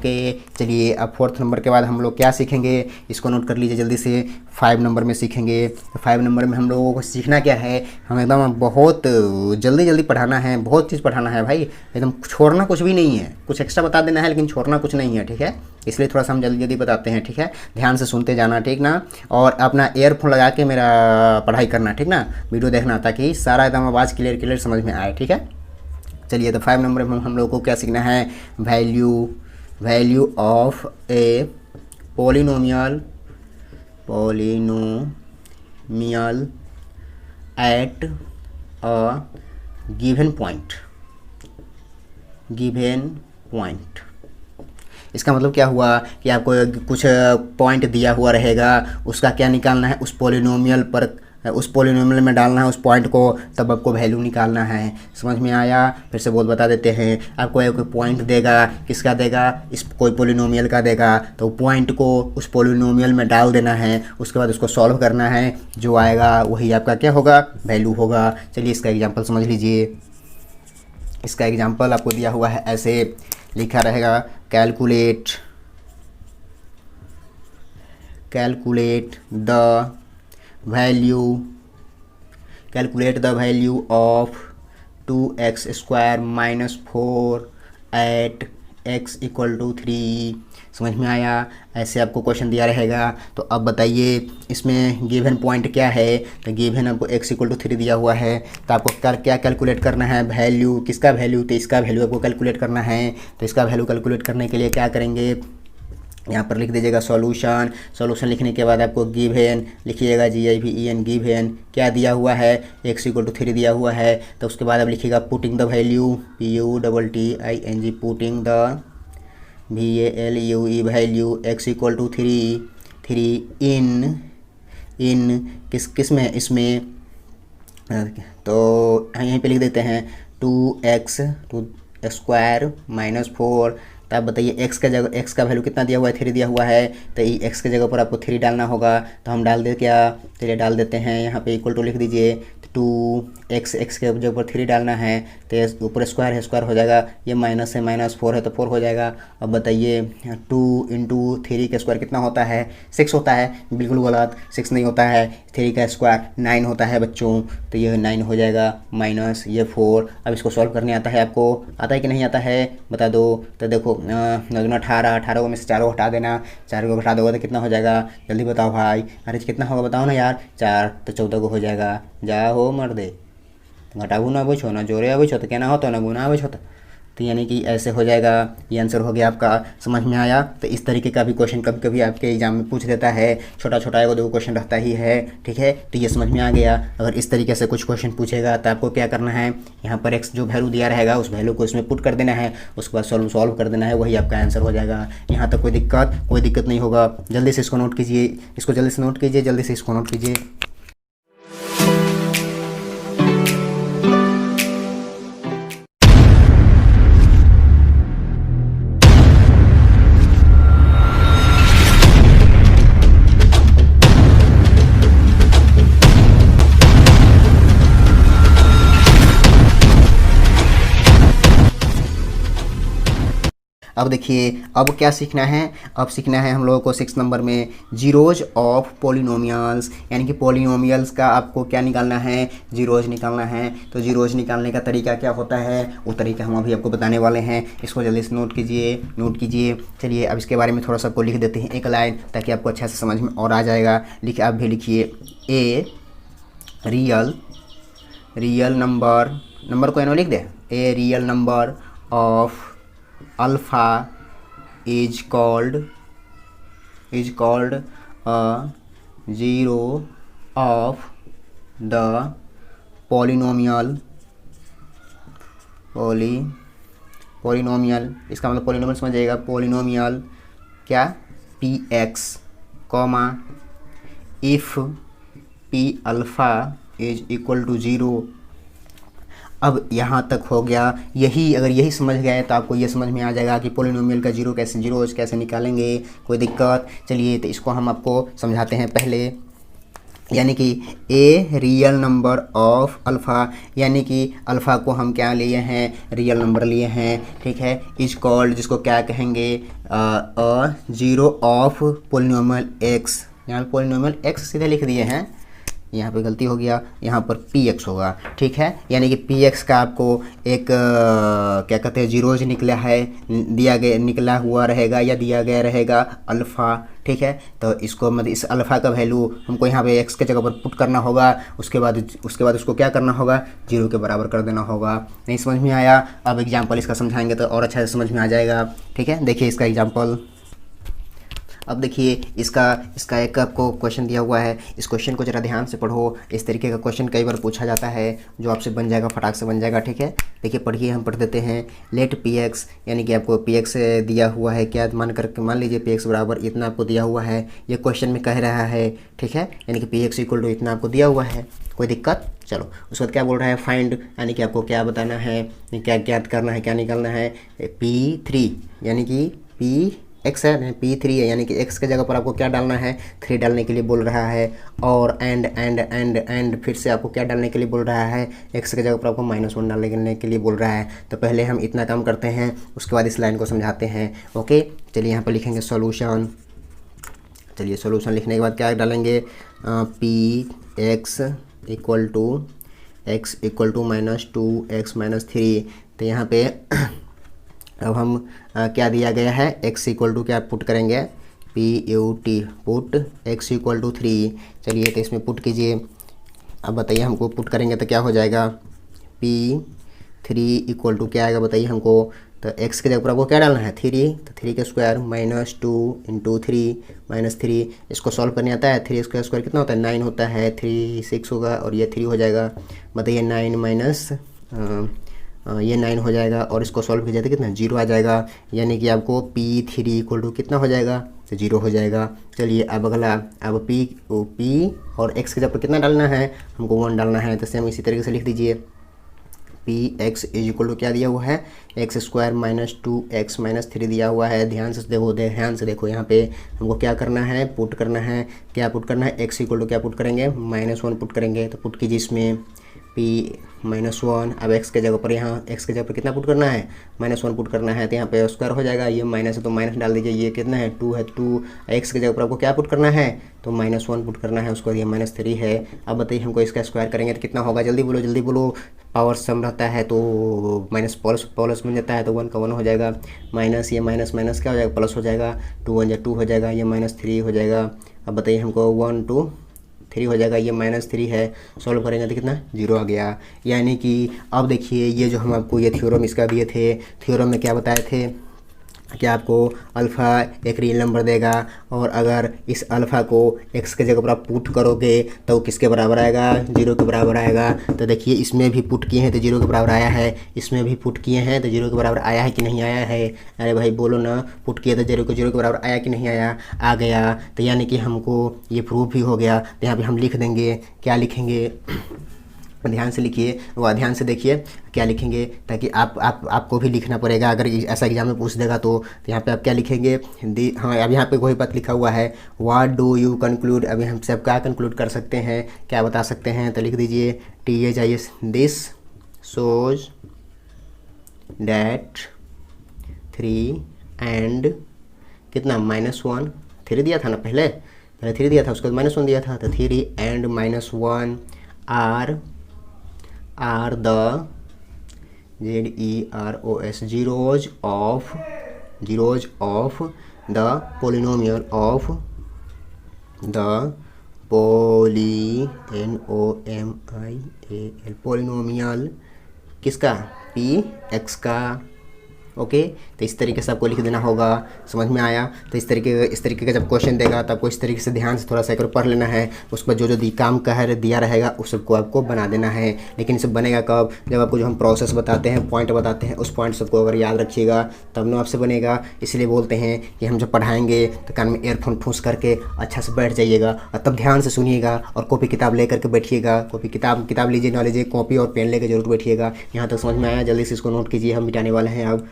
Okay चलिए, अब 4th number के बाद हम लोग क्या सीखेंगे, इसको नोट कर लीजिए जल्दी से। 5 नंबर में सीखेंगे। तो 5 नंबर में हम लोगों को सीखना क्या है, हम एकदम बहुत जल्दी जल्दी पढ़ाना है, बहुत चीज़ पढ़ाना है भाई, एकदम छोड़ना कुछ भी नहीं है, कुछ एक्स्ट्रा बता देना है लेकिन छोड़ना कुछ नहीं है, ठीक है। इसलिए थोड़ा सा हम जल्दी जल्दी बताते हैं, ठीक है। ध्यान से सुनते जाना, ठीक ना। और अपना ईयरफोन लगा के मेरा पढ़ाई करना, ठीक ना, वीडियो देखना, ताकि सारा एकदम आवाज़ क्लियर क्लियर समझ में आए, ठीक है। चलिए, तो 5 नंबर में हम लोग को क्या सीखना है, value of A polynomial at a given point. इसका मतलब क्या हुआ कि आपको कुछ पॉइंट दिया हुआ रहेगा, उसका क्या निकालना है, उस पोलिनोमियल में डालना है उस पॉइंट को, तब आपको वैल्यू निकालना है। समझ में आया? फिर से बहुत बता देते हैं। आपको एक पॉइंट देगा, किसका देगा, इस कोई पोलिनोमियल का देगा, तो पॉइंट को उस पोलिनोमियल में डाल देना है, उसके बाद उसको सॉल्व करना है, जो आएगा वही आपका क्या होगा, वैल्यू होगा। चलिए, इसका एग्जाम्पल समझ लीजिए। इसका एग्जाम्पल आपको दिया हुआ है, ऐसे लिखा रहेगा, calculate the value of 2x² - 4 at x = 3। समझ में आया? ऐसे आपको क्वेश्चन दिया रहेगा। तो अब बताइए इसमें गिवन पॉइंट क्या है, तो गिवन आपको x = 3 दिया हुआ है, तो आपको क्या कैलकुलेट करना है, वैल्यू, किसका वैल्यू, तो इसका वैल्यू आपको कैलकुलेट करना है। तो इसका वैल्यू कैलकुलेट करने के लिए क्या करेंगे, यहाँ पर लिख दीजिएगा सॉल्यूशन लिखने के बाद आपको गिवन लिखिएगा, GIVEN, गिवन क्या दिया हुआ है, x = 3 दिया हुआ है। तो उसके बाद आप लिखिएगा putting the value, PUTTING, putting the VALUE value x = 3 इन किस में, इसमें, तो यहीं पे लिख देते हैं 2x² - 4। तो आप बताइए x का वैल्यू कितना दिया हुआ है, 3 दिया हुआ है, तो x के जगह पर आपको 3 डालना होगा। तो हम डाल दे क्या, चलिए डाल देते हैं, यहाँ पे = लिख दीजिए, 2x के जगह पर 3 डालना है, तो ऊपर स्क्वायर है, स्क्वायर हो जाएगा, ये माइनस है, -4 है तो 4 हो जाएगा। अब बताइए 2 × 3 का स्क्वायर कितना होता है, 6 होता है। बिल्कुल गलत, 6 नहीं होता है, 3 का स्क्वायर 9 होता है बच्चों। तो ये 9 हो जाएगा, माइनस ये 4। अब इसको सॉल्व करने आता है, आपको आता है कि नहीं आता है, बता दो। तो देखो 9 18 में से 4 को हटा देना, 4 को हटा दोगे तो कितना हो जाएगा, जल्दी बताओ भाई। अरे कितना होगा बताओ ना यार, 4 तो 14 को हो जाएगा। जा हो मर दे, घटाबू ना पूछो ना जोरे आवे छो, तो क्या ना हो तो ना गुना आवे छो। तो यानी कि ऐसे हो जाएगा। ये आंसर हो गया आपका। समझ में आया? तो इस तरीके का भी क्वेश्चन कभी कभी आपके एग्जाम में पूछ देता है, छोटा एगो 2 क्वेश्चन रहता ही है, ठीक है। तो ये समझ में आ गया। अगर इस तरीके से कुछ क्वेश्चन पूछेगा तो आपको क्या करना है, यहाँ पर x जो वैल्यू दिया रहेगा उस वैल्यू को इसमें पुट कर देना है, उसके बाद सॉल्व कर देना है, वही आपका आंसर हो जाएगा। यहाँ तक कोई दिक्कत नहीं होगा। जल्दी से इसको नोट कीजिए, जल्दी से इसको नोट कीजिए। अब देखिए, अब क्या सीखना है, अब सीखना है हम लोगों को 6 नंबर में जीरोज ऑफ पोलिनोमियल्स, यानी कि पोलिनोमियल्स का आपको क्या निकालना है, जीरोज निकालना है। तो जीरोज निकालने का तरीका क्या होता है, वो तरीका हम अभी आपको बताने वाले हैं। इसको जल्दी से नोट कीजिए। चलिए, अब इसके बारे में थोड़ा सा आपको लिख देते हैं एक लाइन, ताकि आपको अच्छा से समझ में और आ जाएगा। आप भी लिखिए, ए रियल नंबर को एनो लिख दे, a real number of alpha is called a zero of the polynomial। इसका मतलब पोलिनोमियल समझिएगा, पोलिनोमियल क्या, px, if p alpha is equal to 0। अब यहाँ तक हो गया। अगर यही समझ गए तो आपको ये समझ में आ जाएगा कि पोलिनोमियल का जीरोज कैसे निकालेंगे। कोई दिक्कत? चलिए, तो इसको हम आपको समझाते हैं। पहले यानी कि ए रियल नंबर ऑफ अल्फ़ा, यानी कि अल्फ़ा को हम क्या लिए हैं, रियल नंबर लिए हैं, ठीक है। इज कॉल्ड, जिसको क्या कहेंगे, जीरो ऑफ पोलिनोमियल एक्स। यहाँ पे पोलिनोमियल एक्स सीधे लिख दिए हैं, यहाँ पे गलती हो गया, यहाँ पर पी एक्स होगा, ठीक है। यानी कि पी एक्स का आपको एक क्या कहते हैं, जीरोज निकला है, दिया गया निकला हुआ रहेगा या दिया गया रहेगा अल्फ़ा, ठीक है। तो इसको मतलब इस अल्फ़ा का वैल्यू हमको यहाँ पे एक्स के जगह पर पुट करना होगा, उसके बाद उसको क्या करना होगा, जीरो के बराबर कर देना होगा। नहीं समझ में आया? अब एग्जाम्पल इसका समझाएंगे तो और अच्छा से समझ में आ जाएगा, ठीक है। देखिए इसका एग्जाम्पल। अब देखिए इसका एक आपको क्वेश्चन दिया हुआ है, इस क्वेश्चन को ज़रा ध्यान से पढ़ो। इस तरीके का क्वेश्चन कई बार पूछा जाता है जो आपसे बन जाएगा, फटाक से बन जाएगा, ठीक है। देखिए पढ़िए, हम पढ़ देते हैं। लेट पी एक्स, यानी कि आपको पी एक्स दिया हुआ है, क्या मान लीजिए पी एक्स बराबर इतना आपको दिया हुआ है, ये क्वेश्चन में कह रहा है, ठीक है। यानी कि पी एक्स इक्वल टू इतना आपको दिया हुआ है, कोई दिक्कत? चलो उसके बाद क्या बोल रहा है, फाइंड, यानी कि आपको क्या बताना है, क्या ज्ञात करना है, क्या निकालना है, P3, यानी कि पी एक्स है, पी थ्री है, यानी कि एक्स के जगह पर आपको क्या डालना है, 3 डालने के लिए बोल रहा है। और एंड फिर से आपको क्या डालने के लिए बोल रहा है, एक्स के जगह पर आपको -1 डालने के लिए बोल रहा है। तो पहले हम इतना काम करते हैं, उसके बाद इस लाइन को समझाते हैं, ओके। चलिए यहाँ पर लिखेंगे सॉल्यूशन। चलिए सॉल्यूशन लिखने के बाद क्या डालेंगे, P x equal to -2x-3। तो यहाँ पे अब हम क्या दिया गया है, x इक्वल टू क्या पुट करेंगे, PUT, put x equal to 3। चलिए तो इसमें पुट कीजिए। अब बताइए हमको पुट करेंगे तो क्या हो जाएगा, P3 इक्वल टू क्या आएगा बताइए हमको। तो x के जगह पर आपको क्या डालना है, 3, तो 3 का स्क्वायर -2 × 3 -3। इसको सॉल्व करने आता है, 3 का स्क्वायर कितना होता है, 9 होता है, 3 6 होगा और ये 3 हो जाएगा। बताइए 9 माइनस ये 9 हो जाएगा और इसको सॉल्व किया जाए तो कितना, 0 आ जाएगा। यानी कि आपको P3 इक्वल टू कितना हो जाएगा, तो 0 हो जाएगा। चलिए अब अगला, अब P और x के जगह पर कितना डालना है, हमको 1 डालना है। तो सेम इसी तरीके से लिख दीजिए, Px इज इक्वल टू क्या दिया हुआ है, x स्क्वायर -2x -3 दिया हुआ है। ध्यान से देखो यहाँ पे हमको क्या करना है, पुट करना है। क्या पुट करना है, x इक्वल टू क्या पुट करेंगे, -1 पुट करेंगे। तो पुट कीजिए इसमें P-1। अब x के जगह पर, यहाँ x के जगह पर कितना पुट करना है, -1 पुट करना है। तो यहाँ पे स्क्वायर हो जाएगा, ये माइनस है तो माइनस डाल दीजिए। ये कितना है, 2 है, 2 x के जगह पर आपको क्या पुट करना है, तो -1 पुट करना है, उसको ये -3 है। अब बताइए हमको इसका स्क्वायर करेंगे तो कितना होगा, जल्दी बोलो। पावर सम रहता है तो माइनस प्लस बन जाता है, तो 1 का 1 हो जाएगा, माइनस ये माइनस क्या हो जाएगा, प्लस हो जाएगा, 2 1 2 हो जाएगा, ये -3 हो जाएगा। अब बताइए हमको 1 2 3 हो जाएगा, ये -3 है, सॉल्व करेंगे तो कितना, 0 आ गया। यानी कि अब देखिए ये जो हम आपको ये थ्योरम इसका दिए थे, थ्योरम में क्या बताए थे कि आपको अल्फ़ा एक रियल नंबर देगा और अगर इस अल्फ़ा को x के जगह पर आप पुट करोगे तो किसके बराबर आएगा, 0 के बराबर आएगा। तो देखिए इसमें भी पुट किए हैं तो 0 के बराबर आया है, इसमें भी पुट किए हैं तो 0 के बराबर आया है कि नहीं आया है, अरे भाई बोलो ना, पुट किए तो 0 के बराबर आया कि नहीं आया, आ गया। तो यानी कि हमको ये प्रूफ भी हो गया। तो यहाँ पर हम लिख देंगे, क्या लिखेंगे, ध्यान से लिखिए, वह ध्यान से देखिए क्या लिखेंगे, ताकि आपको भी लिखना पड़ेगा अगर ऐसा एग्जाम में पूछ देगा तो। यहाँ पे आप क्या लिखेंगे, हाँ अब यहाँ पे कोई बात लिखा हुआ है, व्हाट डू यू कंक्लूड। अभी हम सब क्या कंक्लूड कर सकते हैं, क्या बता सकते हैं, तो लिख दीजिए THIS, this shows that 3 and कितना, -1, 3 दिया था ना, पहले 3 दिया था, उसके बाद -1 दिया था, तो 3 and -1 are the zeros zeros of the polynomial of the polynomial किसका, Px का, ओके। तो इस तरीके से आपको लिख देना होगा, समझ में आया। तो इस तरीके का जब क्वेश्चन देगा तो आपको इस तरीके से ध्यान से थोड़ा सा एक बार पढ़ लेना है, उस पर जो काम दिया रहेगा उस सबको आपको बना देना है। लेकिन इसे बनेगा कब, जब आपको जो हम प्रोसेस बताते हैं, पॉइंट बताते हैं, उस पॉइंट सबको अगर याद रखिएगा तब ना आपसे बनेगा। इसलिए बोलते हैं कि हम जब पढ़ाएंगे तो कान में एयरफोन ठूस करके अच्छा से बैठ जाइएगा और तब ध्यान से सुनिएगा और कॉपी किताब ले करके बैठिएगा। कॉपी किताब लीजिए, ना लीजिए, कॉपी और पेन लेकर जरूर बैठिएगा। यहाँ तक समझ में आया, जल्दी से इसको नोट कीजिए, हम मिटाने वाले हैं अब।